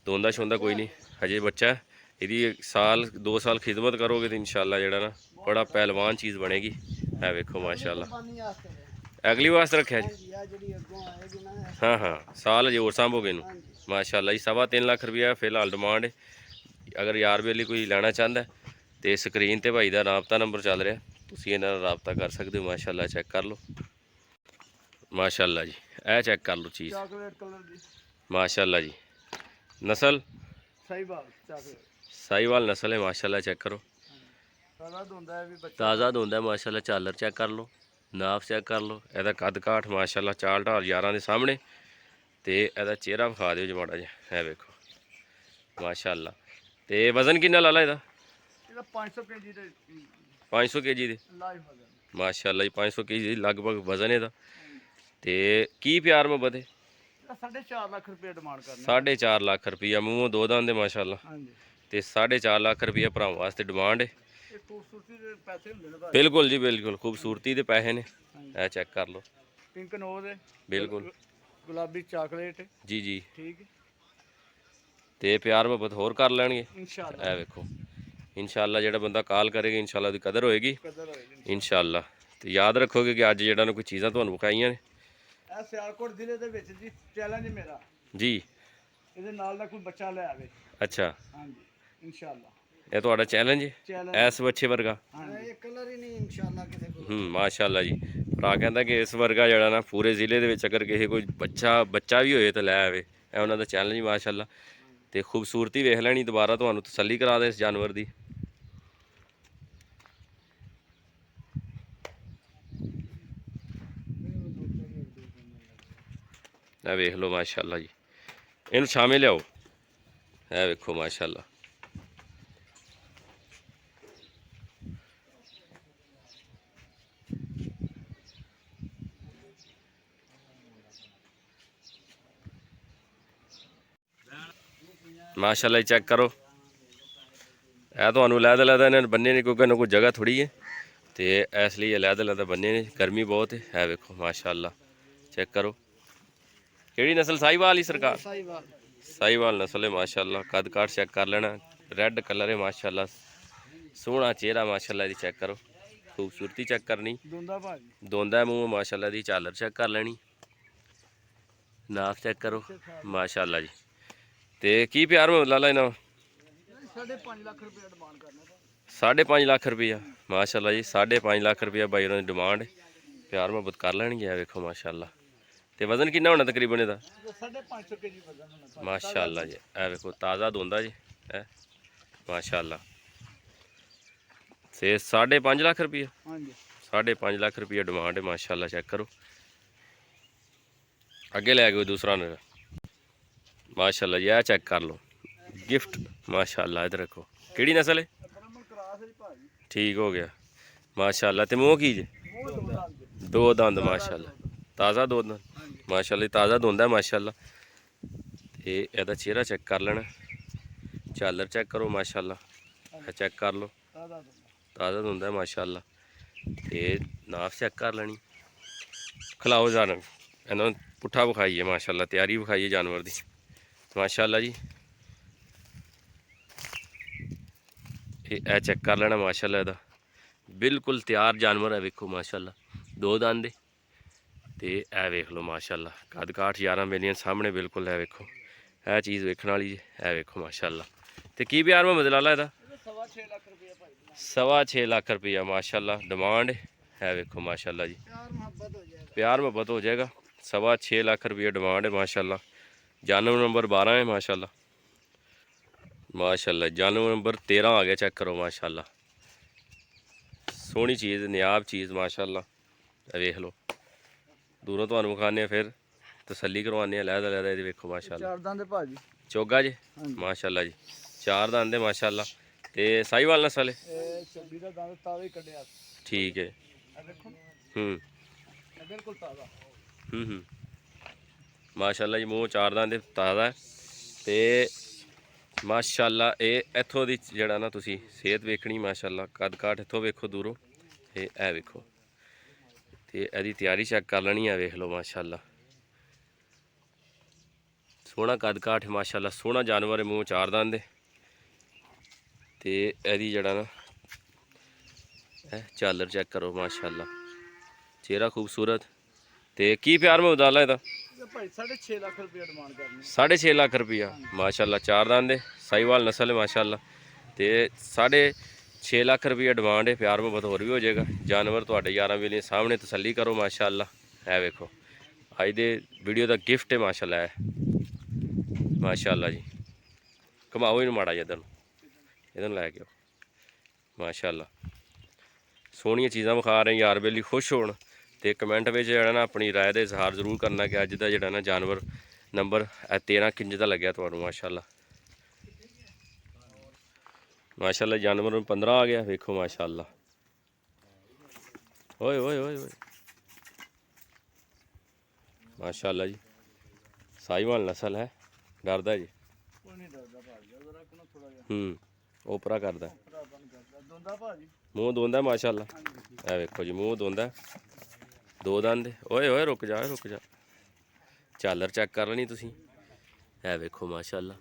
ਦੋਂਦਾ ਸ਼ੋਂਦਾ ਕੋਈ ਨਹੀਂ, ਹਜੇ ਬੱਚਾ। ਇਹਦੀ ਸਾਲ 2 ਸਾਲ ਖਿਦਮਤ ਕਰੋਗੇ ਤਾਂ ਇਨਸ਼ਾਅੱਲਾ ਜਿਹੜਾ ਨਾ ਬੜਾ ਪਹਿਲਵਾਨ ਚੀਜ਼ ਬਣੇਗੀ। ਇਹ ਵੇਖੋ ਮਾਸ਼ਾਅੱਲਾ, ਅਗਲੀ ਵਾਸਤੇ ਰੱਖਿਆ ਜੀ। ਹਾਂ ਸਾਲ ਹਜੇ ਹੋਰ ਸਾਂਭੋਗੇ ਇਹਨੂੰ ਮਾਸ਼ਾਅੱਲਾ ਜੀ। 3.25 ਲੱਖ ਰੁਪਈਆ ਫਿਲਹਾਲ ਡਿਮਾਂਡ ਹੈ। ਅਗਰ ਯਾਰ ਵੇਲੀ ਕੋਈ ਲੈਣਾ ਚਾਹੁੰਦਾ ਤੇ ਸਕਰੀਨ ਤੇ ਭਾਈ ਦਾ ਰਾਬਤਾ ਨੰਬਰ ਚੱਲ ਰਿਹਾ, ਤੁਸੀਂ ਇਹਨਾਂ ਨਾਲ ਰਾਬਤਾ ਕਰ ਸਕਦੇ ਹੋ ਮਾਸ਼ਾਅੱਲਾ। ਚੈੱਕ ਕਰ ਲਓ ਮਾਸ਼ਾਅੱਲਾ ਜੀ, ਇਹ ਚੈੱਕ ਕਰ ਲਓ ਚੀਜ਼ ਚਾਕਲੇਟ ਕਲਰ ਦੀ ਮਾਸ਼ਾਅੱਲਾ ਜੀ। ਨਸਲ ਸਾਈਵਾਲ, ਚਾਕਲੇਟ ਸਾਈਵਾਲ ਨਸਲ ਹੈ ਮਾਸ਼ਾਅੱਲਾ, ਚੈੱਕ ਕਰੋ। ਤਾਜ਼ਾ ਹੁੰਦਾ ਹੈ ਵੀ ਬੱਚਾ ਤਾਜ਼ਾ ਦੁੱਧ ਹੈ ਮਾਸ਼ਾਅੱਲਾ। ਝਾਲਰ ਚੈੱਕ ਕਰ ਲਓ, ਨਾਪ ਚੈੱਕ ਕਰ ਲਓ, ਇਹਦਾ ਕੱਦ ਕਾਠ ਮਾਸ਼ਾਅੱਲਾ ਚਾਲ ਢਾਲ ਯਾਰਾਂ ਦੇ ਸਾਹਮਣੇ। ਤੇ ਇਹਦਾ ਚਿਹਰਾ ਵਿਖਾ ਦਿਓ ਜੀ ਮਾੜਾ ਜਿਹਾ, ਇਹ ਵੇਖੋ ਮਾਸ਼ਾਅੱਲਾ। ਤੇ ਵਜ਼ਨ ਕਿੰਨਾ ਲਾ ਲਾ ਇਹਦਾ? ਇਹਦਾ 500 ਕੇਜੀ ਦੇ 500 ਕੇਜੀ ਦੇ ਲਾਈਵ ਵਜ਼ਨ। ਮਾਸ਼ਾਅੱਲਾ ਜੀ, 500 ਕੇਜੀ ਲਗਭਗ ਵਜ਼ਨ ਇਹਦਾ। ਤੇ ਕੀ ਪਿਆਰ ਮੁਹੱਬਤ ਹੈ? ਇਹਦਾ 4.5 ਲੱਖ ਰੁਪਏ ਡਿਮਾਂਡ ਕਰਨਾ। 4.5 ਲੱਖ ਰੁਪਈਆ, ਮੂੰਹੋਂ ਦੋ ਦੰਦ ਦੇ ਮਾਸ਼ਾਅੱਲਾ। ਹਾਂਜੀ, ਤੇ 4.5 ਲੱਖ ਰੁਪਈਆ ਭਰਾਵਾਂ ਵਾਸਤੇ ਡਿਮਾਂਡ ਹੈ। ਇਹ ਖੂਬਸੂਰਤੀ ਦੇ ਪੈਸੇ ਹੁੰਦੇ ਨੇ ਭਾਈ। ਬਿਲਕੁਲ ਜੀ ਬਿਲਕੁਲ, ਖੂਬਸੂਰਤੀ ਦੇ ਪੈਸੇ ਨੇ। ਇਹ ਚੈੱਕ ਕਰ ਲਓ, ਪਿੰਕ ਨੋਜ਼ ਹੈ, ਬਿਲਕੁਲ ਗੁਲਾਬੀ ਚਾਕਲੇਟ। ਜੀ ਜੀ। ਠੀਕ ਹੈ, ਤੇ ਪਿਆਰ ਮੁਹੱਬਤ ਹੋਰ ਕਰ ਲੈਣਗੇ ਇਨਸ਼ਾਅੱਲਾ। ਇਹ ਵੇਖੋ ਇਨਸ਼ਾਅੱਲਾ, ਜਿਹੜਾ ਬੰਦਾ ਕਾਲ ਕਰੇਗਾ ਇਨਸ਼ਾਅੱਲਾ ਦੀ ਕਦਰ ਹੋਏਗੀ ਕਦਰ ਹੋਏਗੀ ਇਨਸ਼ਾਅੱਲਾ। ਤੇ ਯਾਦ ਰੱਖੋਗੇ ਕਿ ਅੱਜ ਜਿਹੜਾ ਨੇ ਕੋਈ ਚੀਜ਼ਾਂ ਤੁਹਾਨੂੰ ਵਿਖਾਈਆਂ ਨੇ। ਇਹ ਸਿਆਲਕੋਟ ਜ਼ਿਲ੍ਹੇ ਦੇ ਵਿੱਚ ਜੀ ਚੈਲੰਜ ਮੇਰਾ, ਜੀ ਇਹਦੇ ਨਾਲ ਦਾ ਕੋਈ ਬੱਚਾ ਲੈ ਆਵੇ। ਅੱਛਾ, ਹਾਂਜੀ, ਇਨਸ਼ਾਅੱਲਾ ਇਹ ਤੁਹਾਡਾ ਚੈਲੰਜ ਹੈ ਚੈਲੰਜ। ਐਸ ਬੱਚੇ ਵਰਗਾ। ਹਾਂਜੀ, ਇਹ ਕਲਰ ਹੀ ਨਹੀਂ ਇਨਸ਼ਾਅੱਲਾ ਕਿਸੇ ਕੋਲ। ਮਾਸ਼ਾਅੱਲਾ ਜੀ। ਭਰਾ ਕਹਿੰਦਾ ਕਿ ਇਸ ਵਰਗਾ ਜਿਹੜਾ ਨਾ ਪੂਰੇ ਜ਼ਿਲ੍ਹੇ ਦੇ ਵਿੱਚ ਅਗਰ ਕਿਸੇ ਕੋਈ ਬੱਚਾ ਵੀ ਹੋਏ ਤਾਂ ਲੈ ਆਵੇ। ਇਹ ਉਹਨਾਂ ਦਾ ਚੈਲੰਜ ਮਾਸ਼ਾਅੱਲਾ। ਤੇ ਖੂਬਸੂਰਤੀ ਵੇਖ ਲੈਣੀ, ਦੁਬਾਰਾ ਤੁਹਾਨੂੰ ਤਸੱਲੀ ਕਰਾ ਦੇ ਇਸ ਜਾਨਵਰ ਦੀ। ਇਹ ਵੇਖ ਲਓ ਮਾਸ਼ਾਅੱਲਾ ਜੀ, ਇਹਨੂੰ ਛਾਵੇਂ ਲਿਆਓ। ਇਹ ਵੇਖੋ ਮਾਸ਼ਾਅੱਲਾ। ਮਾਸ਼ਾਅੱਲਾ ਜੀ ਚੈੱਕ ਕਰੋ। ਇਹ ਤੁਹਾਨੂੰ ਲਹਿਦਾ ਲਹਿਦਾ ਇਹਨਾਂ ਨੇ ਬੰਨੇ ਨੇ, ਕਿਉਂਕਿ ਇਹਨਾਂ ਕੋਈ ਜਗ੍ਹਾ ਥੋੜੀ ਹੈ ਤੇ ਇਸ ਲਈ ਇਹ ਲਹਿਦਾ ਲਹਿਦਾ ਬੰਨੇ ਨੇ, ਗਰਮੀ ਬਹੁਤ ਹੈ। ਇਹ ਵੇਖੋ ਮਾਸ਼ਾਅੱਲਾ ਚੈੱਕ ਕਰੋ। ਕਿਹੜੀ ਨਸਲ? ਸਾਹੀਵਾਲ ਹੀ ਸਰਕਾਰ? ਸਾਹੀਵਾਲ। ਸਾਹੀਵਾਲ ਨਸਲ ਹੈ ਮਾਸ਼ਾਅੱਲਾ। ਕੱਦ ਕਾਠ ਚੈੱਕ ਕਰ ਲੈਣਾ, ਰੈੱਡ ਕਲਰ ਹੈ ਮਾਸ਼ਾਅੱਲਾ। ਸੋਹਣਾ ਚਿਹਰਾ ਮਾਸ਼ਾਅੱਲਾ ਦੀ ਚੈੱਕ ਕਰੋ, ਖੂਬਸੂਰਤੀ ਚੈੱਕ ਕਰਨੀ। ਦੋਂਦਾ ਭਾਜੀ, ਦੋਂਦਾ ਮੂੰਹ ਮਾਸ਼ਾਅੱਲਾ ਦੀ। ਝਾਲਰ ਚੈੱਕ ਕਰ ਲੈਣੀ, ਨਾਪ ਚੈੱਕ ਕਰੋ ਮਾਸ਼ਾਅੱਲਾ ਜੀ। ਤੇ ਕੀ ਪਿਆਰ ਮੁਹੱਬਤ ਲਾ ਲਾ ਇਹਨਾਂ? 5.5 ਲੱਖ ਰੁਪਏ ਡਿਮਾਂਡ ਕਰਨਾ। 5.5 ਲੱਖ ਰੁਪਈਆ ਮਾਸ਼ਾਅੱਲਾ ਜੀ। 5.5 ਲੱਖ ਰੁਪਈਆ ਬਾਈ ਉਹਨਾਂ ਦੀ ਡਿਮਾਂਡ। ਪਿਆਰ ਮੁਹੱਬਤ ਕਰ ਲੈਣਗੇ। ਆ ਵੇਖੋ ਮਾਸ਼ਾਅੱਲਾ। ਤੇ ਵਜ਼ਨ ਕਿੰਨਾ ਹੋਣਾ ਤਕਰੀਬਨ ਇਹਦਾ? 550 ਕੇਜੀ ਵਜ਼ਨ ਹੋਣਾ ਮਾਸ਼ਾਅੱਲਾ ਜੀ। ਇਹ ਵੇਖੋ ਤਾਜ਼ਾ ਦੋਂਦਾ ਜੀ ਹੈ ਮਾਸ਼ਾਅੱਲਾ। ਤੇ 5.5 ਲੱਖ ਰੁਪਈਆ। ਹਾਂਜੀ, 5.5 ਲੱਖ ਰੁਪਈਆ ਡਿਮਾਂਡ ਹੈ ਮਾਸ਼ਾਅੱਲਾ। ਚੈੱਕ ਕਰੋ, ਅੱਗੇ ਲੈ ਗਏ ਦੂਸਰਾ ਨਰ ਮਾਸ਼ਾਅੱਲਾ ਜੀ। ਇਹ ਚੈੱਕ ਕਰ ਲਓ, ਗਿਫਟ ਮਾਸ਼ਾਅੱਲਾ। ਇਧਰ ਰੱਖੋ, ਕਿਹੜੀ ਨਸਲ ਹੈ? ਬ੍ਰਾਹਮਣ ਕਰਾਸ ਹੈ ਭਾਜੀ। ਠੀਕ ਹੋ ਗਿਆ ਮਾਸ਼ਾਅੱਲਾ। ਤੇ ਮੂੰਹ ਕੀ ਜੇ? ਦੋ ਦੰਦ ਮਾਸ਼ਾਅੱਲਾ। ਤਾਜ਼ਾ ਦੋ ਦੰਦ ਮਾਸ਼ਾਅੱਲਾ। ਤਾਜ਼ਾ ਦੋਂਦਾ ਮਾਸ਼ਾਅੱਲਾ। ਤੇ ਇਹਦਾ ਚਿਹਰਾ ਚੈੱਕ ਕਰ ਲੈਣਾ, ਝਾਲਰ ਚੈੱਕ ਕਰੋ ਮਾਸ਼ਾਅੱਲਾ। ਇਹ ਚੈੱਕ ਕਰ ਲਓ, ਤਾਜ਼ਾ ਦੋਂਦਾ ਮਾਸ਼ਾਅੱਲਾ। ਤੇ ਨਾਪ ਚੈੱਕ ਕਰ ਲੈਣੀ। ਖਿਲਾਓ ਜਾਨ ਇਹਨਾਂ ਨੂੰ ਪੁੱਠਾ ਵਿਖਾਈਏ ਮਾਸ਼ਾਅੱਲਾ, ਤਿਆਰੀ ਵਿਖਾਈਏ ਜਾਨਵਰ ਦੀ ਮਾਸ਼ਾਅੱਲਾ ਜੀ। ਇਹ ਚੈੱਕ ਕਰ ਲੈਣਾ ਮਾਸ਼ਾਅੱਲਾ। ਇਹਦਾ ਬਿਲਕੁਲ ਤਿਆਰ ਜਾਨਵਰ ਹੈ। ਵੇਖੋ ਮਾਸ਼ਾਅੱਲਾ, ਦੋ ਦੰਦ ਦੇ। ਤੇ ਇਹ ਵੇਖ ਲਓ ਮਾਸ਼ਾਅੱਲਾ, ਕੱਦ ਕਾਠ ਯਾਰਾਂ ਮੇਰੀਆਂ ਸਾਹਮਣੇ ਬਿਲਕੁਲ। ਇਹ ਵੇਖੋ, ਇਹ ਚੀਜ਼ ਵੇਖਣ ਵਾਲੀ ਜੀ। ਇਹ ਵੇਖੋ ਮਾਸ਼ਾਅੱਲਾ। ਤੇ ਕੀ ਪਿਆਰ ਮੁਹੱਬਤ ਲਾ ਲਾ ਇਹਦਾ? 6.5 ਲੱਖ ਰੁਪਏ ਭਾਈ। 6.5 ਲੱਖ ਰੁਪਈਆ ਮਾਸ਼ਾਅੱਲਾ ਡਿਮਾਂਡ। ਇਹ ਵੇਖੋ ਮਾਸ਼ਾਅੱਲਾ ਜੀ, ਪਿਆਰ ਮੁਹੱਬਤ ਹੋ ਜਾਏਗਾ। ਪਿਆਰ ਮੁਹੱਬਤ ਹੋ ਜਾਏਗਾ। 6.5 ਲੱਖ ਰੁਪਈਆ ਡਿਮਾਂਡ ਹੈ ਮਾਸ਼ਾਅੱਲਾ। ਜਾਨਵਰ ਨੰਬਰ 12 ਹੈ ਮਾਸ਼ਾਅੱਲਾ। ਮਾਸ਼ਾਅੱਲਾ ਜਾਨਵਰ ਨੰਬਰ 13 ਆ ਗਿਆ। ਚੈੱਕ ਕਰੋ ਮਾਸ਼ਾਅੱਲਾ, ਸੋਹਣੀ ਚੀਜ਼, ਨਿਆਬ ਚੀਜ਼ ਮਾਸ਼ਾਅੱਲਾ। ਇਹ ਵੇਖ ਲਓ, ਦੂਰੋਂ ਤੁਹਾਨੂੰ ਵਿਖਾਉਂਦੇ ਆ, ਫਿਰ ਤਸੱਲੀ ਕਰਵਾਉਂਦੇ ਆ। ਲਹਿਦਾ ਲਹਿਦਾ ਇਹਦੀ ਵੇਖੋ ਮਾਸ਼ਾਅੱਲਾ। 4 ਦੰਦ ਭਾਜੀ, ਚੋਗਾ ਜੀ ਮਾਸ਼ਾਅੱਲਾ ਜੀ। 4 ਦੰਦ ਦੇ ਮਾਸ਼ਾਅੱਲਾ। ਤੇ ਸਾਹੀਵਾਲ ਨਸਲ ਹੈ? ਇਹ 26 ਦਾ ਦੰਦ ਤਾਜ਼ਾ ਹੀ ਕੱਢਿਆ। ਠੀਕ ਹੈ। ਇਹ ਦੇਖੋ, ਇਹ ਬਿਲਕੁਲ ਤਾਜ਼ਾ। ਮਾਸ਼ਾਅੱਲਾ ਜੀ। ਮੂੰਹ 4 ਦੰਦ ਦੇ ਤਾਜ਼ਾ ਹੈ। ਤੇ ਮਾਸ਼ਾਅੱਲਾ ਇਹ ਇੱਥੋਂ ਦੀ ਜਿਹੜਾ ਨਾ ਤੁਸੀਂ ਸਿਹਤ ਵੇਖਣੀ ਮਾਸ਼ਾਅੱਲਾ। ਕੱਦ ਕਾਠ ਇੱਥੋਂ ਵੇਖੋ ਦੂਰੋਂ, ਤੇ ਇਹ ਵੇਖੋ। ਤੇ ਇਹਦੀ ਤਿਆਰੀ ਚੈੱਕ ਕਰ ਲੈਣੀ ਆ। ਵੇਖ ਲਓ ਮਾਸ਼ਾਅੱਲਾ, ਸੋਹਣਾ ਕੱਦ ਕਾਠ ਮਾਸ਼ਾਅੱਲਾ। ਸੋਹਣਾ ਜਾਨਵਰ ਹੈ, ਮੂੰਹ 4 ਦੰਦ ਦੇ। ਤੇ ਇਹਦੀ ਜਿਹੜਾ ਨਾ ਇਹ ਝਾਲਰ ਚੈੱਕ ਕਰੋ ਮਾਸ਼ਾਅੱਲਾ, ਚਿਹਰਾ ਖੂਬਸੂਰਤ। ਤੇ ਕੀ ਪਿਆਰ ਮੁਹੱਬਤ ਲਾ ਇਹਦਾ? ਭਾਈ 6.5 ਲੱਖ ਰੁਪਏ ਡਿਮਾਂਡ ਕਰਨੀ। 6.5 ਲੱਖ ਰੁਪਈਆ ਮਾਸ਼ਾਅੱਲਾ। 4 ਦੰਦ ਦੇ ਸਾਹੀਵਾਲ ਨਸਲ ਹੈ ਮਾਸ਼ਾਅੱਲਾ। ਤੇ 6.5 ਲੱਖ ਰੁਪਈਆ ਡਿਮਾਂਡ ਹੈ। ਪਿਆਰ ਮੁਹੱਬਤ ਹੋਰ ਵੀ ਹੋ ਜਾਏਗਾ। ਜਾਨਵਰ ਤੁਹਾਡੇ ਯਾਰਾਂ ਵੇਲੇ ਸਾਹਮਣੇ, ਤਸੱਲੀ ਕਰੋ ਮਾਸ਼ਾਅੱਲਾ। ਇਹ ਵੇਖੋ, ਅੱਜ ਦੇ ਵੀਡੀਓ ਦਾ ਗਿਫਟ ਹੈ ਮਾਸ਼ਾਅੱਲਾ। ਮਾਸ਼ਾਅੱਲਾ ਜੀ। ਘੁਮਾਓ ਇਹਨੂੰ ਮਾੜਾ ਜਿਹਾ, ਇੱਧਰ ਨੂੰ ਲੈ ਕੇ ਆਓ ਮਾਸ਼ਾਅੱਲਾ। ਸੋਹਣੀਆਂ ਚੀਜ਼ਾਂ ਵਿਖਾ ਰਹੇ ਯਾਰ ਬੇਲੀ ਖੁਸ਼ ਹੋਣ ਤੇ ਕਮੈਂਟ ਵਿੱਚ ਜਿਹੜਾ ਨਾ ਆਪਣੀ ਰਾਏ ਦਾ ਇਜ਼ਹਾਰ ਜ਼ਰੂਰ ਕਰਨਾ ਕਿ ਅੱਜ ਦਾ ਜਿਹੜਾ ਨਾ ਜਾਨਵਰ ਨੰਬਰ 13 ਕਿੰਜ ਦਾ ਲੱਗਿਆ ਤੁਹਾਨੂੰ। ਮਾਸ਼ਾਅੱਲਾ ਮਾਸ਼ਾਅੱਲਾ ਜਾਨਵਰ 15 ਆ ਗਿਆ, ਵੇਖੋ ਮਾਸ਼ਾਅੱਲਾ। ਓਏ ਓਏ ਓਏ ਓਏ ਮਾਸ਼ਾਅੱਲਾ ਜੀ, ਸਾਹੀਵਾਲ ਨਸਲ ਹੈ, ਡਰਦਾ ਜੀ। ਓਪਰਾ ਕਰਦਾ, ਮੂੰਹ ਦੋਂਦਾ ਮਾਸ਼ਾਅੱਲਾ। ਇਹ ਵੇਖੋ ਜੀ ਮੂੰਹ ਦੋਂਦਾ, ਦੋ ਦੰਦ। ਓਏ ਓਏ ਰੁਕ ਜਾ ਰੁਕ ਜਾ, ਝਾਲਰ ਚੈੱਕ ਕਰ ਲੈਣੀ ਤੁਸੀਂ। ਇਹ ਵੇਖੋ ਮਾਸ਼ਾਅੱਲਾ।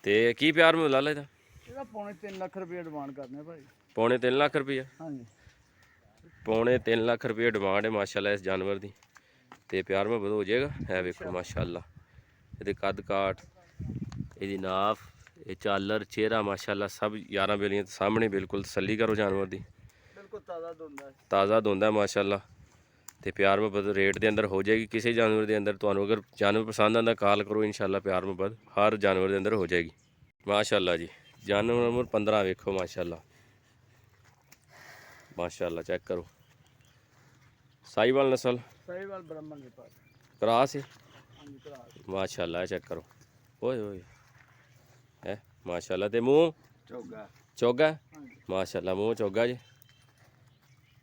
ਤੇ ਕੀ ਪਿਆਰ ਮੁੱਲ ਲਾ ਇਹਦਾ? ਇਹਦਾ ਪੌਣੇ 3 ਲੱਖ ਰੁਪਏ ਡਿਮਾਂਡ ਕਰਨੇ ਭਾਈ। ਪੌਣੇ 3 ਲੱਖ ਰੁਪਈਆ? ਹਾਂਜੀ ਪੌਣੇ 3 ਲੱਖ ਰੁਪਏ ਡਿਮਾਂਡ ਹੈ ਮਾਸ਼ਾਅੱਲਾ ਇਸ ਜਾਨਵਰ ਦੀ। ਤੇ ਪਿਆਰ ਮੁਹੱਬਤ ਹੋ ਜਾਏਗਾ। ਇਹ ਵੇਖੋ ਮਾਸ਼ਾਅੱਲਾ, ਇਹਦੇ ਕੱਦ ਕਾਠ, ਇਹਦੀ ਨਾਫ, ਇਹ ਚਾਲਰ, ਚਿਹਰਾ ਮਾਸ਼ਾਅੱਲਾ ਸਭ 11 ਬੇਲੀਆਂ ਸਾਹਮਣੇ। ਬਿਲਕੁਲ ਤਸੱਲੀ ਕਰੋ ਜਾਨਵਰ ਦੀ, ਬਿਲਕੁਲ ਤਾਜ਼ਾ ਦੋਂਦਾ ਹੈ, ਤਾਜ਼ਾ ਦੋਂਦਾ ਮਾਸ਼ਾਅੱਲਾ। ਤੇ ਪਿਆਰ ਮੁਹੱਬਤ ਰੇਟ ਦੇ ਅੰਦਰ ਹੋ ਜਾਏਗੀ ਕਿਸੇ ਜਾਨਵਰ ਦੇ ਅੰਦਰ। ਤੁਹਾਨੂੰ ਅਗਰ ਜਾਨਵਰ ਪਸੰਦ ਆਉਂਦਾ ਕਾਲ ਕਰੋ, ਇਨਸ਼ਾਅੱਲਾ ਪਿਆਰ ਮੁਹੱਬਤ ਹਰ ਜਾਨਵਰ ਦੇ ਅੰਦਰ ਹੋ ਜਾਏਗੀ ਮਾਸ਼ਾਅੱਲਾ ਜੀ। ਜਾਨਵਰ ਨੰਬਰ 15 ਵੇਖੋ ਮਾਸ਼ਾਅੱਲਾ। ਮਾਸ਼ਾਅੱਲਾ ਚੈੱਕ ਕਰੋ, ਸਾਹੀਵਾਲ ਨਸਲ, ਸਾਹੀਵਾਲ ਬ੍ਰਾਹਮਣ ਦੇ ਪਾਸ ਕਰਾਸ ਹੈ ਹਾਂਜੀ ਕਰਾ ਮਾਸ਼ਾਅੱਲਾ। ਚੈੱਕ ਕਰੋ, ਓਏ ਓਏ ਹੈ ਮਾਸ਼ਾਅੱਲਾ। ਤੇ ਮੂੰਹ ਚੋਗਾ ਚੋਗਾ ਹਾਂਜੀ ਮਾਸ਼ਾਅੱਲਾ, ਮੂੰਹ ਚੋਗਾ ਜੀ।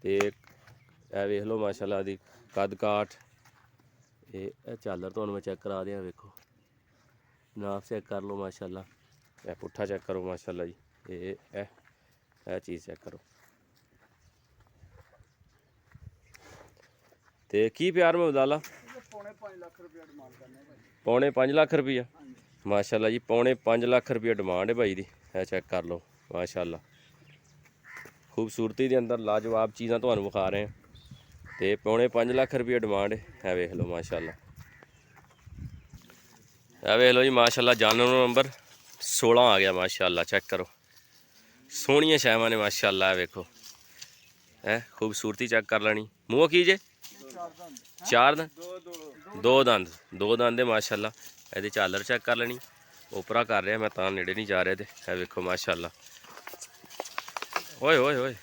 ਤੇ ਇਹ ਵੇਖ ਲਓ ਮਾਸ਼ਾਅੱਲਾ ਦੀ ਕੱਦ ਕਾਠ। ਇਹ ਝਾਲਰ ਤੁਹਾਨੂੰ ਮੈਂ ਚੈੱਕ ਕਰਾ ਦਿਆਂ, ਵੇਖੋ ਨਾਪ ਚੈੱਕ ਕਰ ਲਓ ਮਾਸ਼ਾਅੱਲਾ। ਇਹ ਪੁੱਠਾ ਚੈੱਕ ਕਰੋ ਮਾਸ਼ਾਅੱਲਾ ਜੀ। ਇਹ ਚੀਜ਼ ਚੈੱਕ ਕਰੋ। ਤੇ ਕੀ ਪਿਆਰ ਮੈਂ ਬਦਾਲਾ? ਪੌਣੇ 5 ਲੱਖ ਰੁਪਏ ਡਿਮਾਂਡ ਕਰਨੇ ਭਾਈ। ਪੌਣੇ 5 ਲੱਖ ਰੁਪਈਆ? ਹਾਂਜੀ ਮਾਸ਼ਾਅੱਲਾ ਜੀ, ਪੌਣੇ 5 ਲੱਖ ਰੁਪਈਆ ਡਿਮਾਂਡ ਹੈ ਭਾਈ ਦੀ। ਇਹ ਚੈੱਕ ਕਰ ਲਓ ਮਾਸ਼ਾਅੱਲਾ। ਖੂਬਸੂਰਤੀ ਦੇ ਅੰਦਰ ਲਾਜਵਾਬ ਚੀਜ਼ਾਂ ਤੁਹਾਨੂੰ ਵਿਖਾ ਰਹੇ ਹਾਂ। ਤੇ ਪੌਣੇ 5 ਲੱਖ ਰੁਪਈਆ ਡਿਮਾਂਡ ਹੈ। ਇਹ ਵੇਖ ਲਓ ਮਾਸ਼ਾਅੱਲਾ। ਇਹ ਵੇਖ ਲਓ ਜੀ ਮਾਸ਼ਾਅੱਲਾ, ਜਾਨਵਰ ਨੰਬਰ 16 ਆ ਗਿਆ ਮਾਸ਼ਾਅੱਲਾ। ਚੈੱਕ ਕਰੋ, ਸੋਹਣੀਆਂ ਸ਼ੈਵਾਂ ਨੇ ਮਾਸ਼ਾਅੱਲਾ। ਇਹ ਵੇਖੋ, ਖੂਬਸੂਰਤੀ ਚੈੱਕ ਕਰ ਲੈਣੀ। ਮੂੰਹ ਕੀ ਜੇ? ਚਾਰ ਦੰਦ, ਦੋ ਦੰਦ ਦੇ ਮਾਸ਼ਾਅੱਲਾ। ਇਹਦੀ ਝਾਲਰ ਚੈੱਕ ਕਰ ਲੈਣੀ। ਓਪਰਾ ਕਰ ਰਿਹਾ ਮੈਂ ਤਾਂ ਨੇੜੇ ਨਹੀਂ ਜਾ ਰਿਹਾ। ਤੇ ਇਹ ਵੇਖੋ ਮਾਸ਼ਾਅੱਲਾ। ਓਏ ਓਏ ਓਏ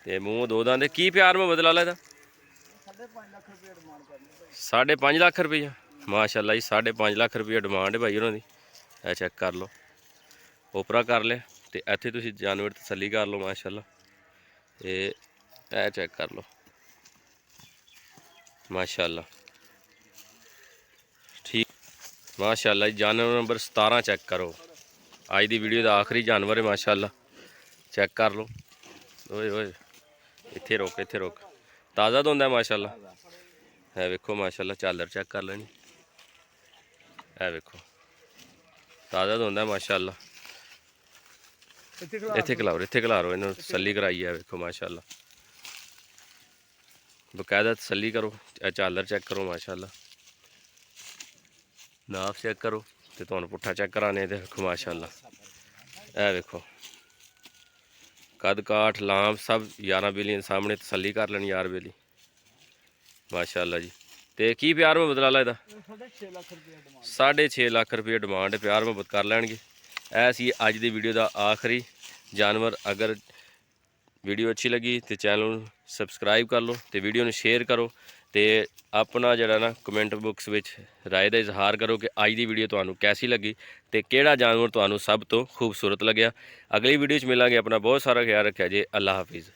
ਤੇ ਮੂੰਹ ਦੋ ਦੰਦ ਦੇ। ਕੀ ਪਿਆਰ ਮੈਂ ਬਦਲਾ ਲਾ ਇਹਦਾ? 5.5 ਲੱਖ ਰੁਪਏ ਡਿਮਾਂਡ ਕਰਨੇ ਭਾਈ। 5.5 ਲੱਖ ਰੁਪਈਆ ਮਾਸ਼ਾਅੱਲਾ ਜੀ। 5.5 ਲੱਖ ਰੁਪਈਆ ਡਿਮਾਂਡ ਹੈ ਭਾਈ ਉਹਨਾਂ ਦੀ। ਇਹ ਚੈੱਕ ਕਰ ਲਓ, ਓਪਰਾ ਕਰ ਲਿਆ। ਤੇ ਇੱਥੇ ਤੁਸੀਂ ਜਾਨਵਰ ਤਸੱਲੀ ਕਰ ਲਓ ਮਾਸ਼ਾਅੱਲਾ। ਇਹ ਚੈੱਕ ਕਰ ਲਓ ਮਾਸ਼ਾਅੱਲਾ। ਠੀਕ ਮਾਸ਼ਾਅੱਲਾ ਜੀ। ਜਾਨਵਰ ਨੰਬਰ 17 ਚੈੱਕ ਕਰੋ। ਅੱਜ ਦੀ ਵੀਡੀਓ ਦਾ ਆਖਰੀ ਜਾਨਵਰ ਹੈ ਮਾਸ਼ਾਅੱਲਾ। ਚੈੱਕ ਕਰ ਲਓ। ਓਏ ਓਏ ਇੱਥੇ ਰੁਕ, ਇੱਥੇ ਰੁਕ। ਤਾਜ਼ਾ ਦੋਂਦਾ ਮਾਸ਼ਾਅੱਲਾ। ਇਹ ਵੇਖੋ ਮਾਸ਼ਾਅੱਲਾ, ਝਾਲਰ ਚੈੱਕ ਕਰ ਲੈਣੀ। ਇਹ ਵੇਖੋ ਤਾਜ਼ਾ ਦੋਂਦਾ ਮਾਸ਼ਾਅੱਲਾ। ਇੱਥੇ ਖਿਲਾਰੋ ਇਹਨੂੰ ਤਸੱਲੀ ਕਰਾਈ ਹੈ। ਵੇਖੋ ਮਾਸ਼ਾਅੱਲਾ, ਬਕਾਇਦਾ ਤਸੱਲੀ ਕਰੋ। ਇਹ ਝਾਲਰ ਚੈੱਕ ਕਰੋ ਮਾਸ਼ਾਅੱਲਾ। ਨਾਪ ਚੈੱਕ ਕਰੋ। ਤੇ ਤੁਹਾਨੂੰ ਪੁੱਠਾ ਚੈੱਕ ਕਰਾਣੇ ਤੇ ਵੇਖੋ ਮਾਸ਼ਾਅੱਲਾ। ਇਹ ਵੇਖੋ ਕੱਦ ਕਾਠ ਲਾਂਬ ਸਭ 11 ਬੇਲੀਆਂ ਸਾਹਮਣੇ। ਤਸੱਲੀ ਕਰ ਲੈਣੀ ਯਾਰ ਬੇਲੀ ਮਾਸ਼ਾਅੱਲਾ ਜੀ। ਤੇ ਕੀ ਪਿਆਰ ਮੈਂ ਬਦਲਾ ਲਾ ਇਹਦਾ? 6.5 ਲੱਖ ਰੁਪਏ ਡਿਮਾਂਡ। 6.5 ਲੱਖ ਰੁਪਏ ਡਿਮਾਂਡ ਹੈ। ਪਿਆਰ ਮੁਹੱਬਤ ਕਰ ਲੈਣਗੇ। ਇਹ ਸੀ ਅੱਜ ਦੀ ਵੀਡੀਓ ਦਾ ਆਖਰੀ ਜਾਨਵਰ। ਅਗਰ ਵੀਡੀਓ ਅੱਛੀ ਲੱਗੀ ਤੇ ਚੈਨਲ ਨੂੰ ਸਬਸਕ੍ਰਾਈਬ ਕਰ ਲਓ ਤੇ ਵੀਡੀਓ ਨੂੰ ਸ਼ੇਅਰ ਕਰੋ। ਤੇ ਆਪਣਾ ਜਿਹੜਾ ਨਾ ਕਮੈਂਟ ਬਾਕਸ ਵਿੱਚ ਰਾਏ ਦਾ ਇਜ਼ਹਾਰ ਕਰੋ ਕਿ ਅੱਜ ਦੀ ਵੀਡੀਓ ਤੁਹਾਨੂੰ ਕੈਸੀ ਲੱਗੀ ਤੇ ਕਿਹੜਾ ਜਾਨਵਰ ਤੁਹਾਨੂੰ ਸਭ ਤੋਂ ਖੂਬਸੂਰਤ ਲੱਗਿਆ। ਅਗਲੀ ਵੀਡੀਓ 'ਚ ਮਿਲਾਂਗੇ। ਆਪਣਾ ਬਹੁਤ ਸਾਰਾ ਖਿਆਲ ਰੱਖਿਆ ਜੇ। ਅੱਲਾ ਹਾਫਿਜ਼।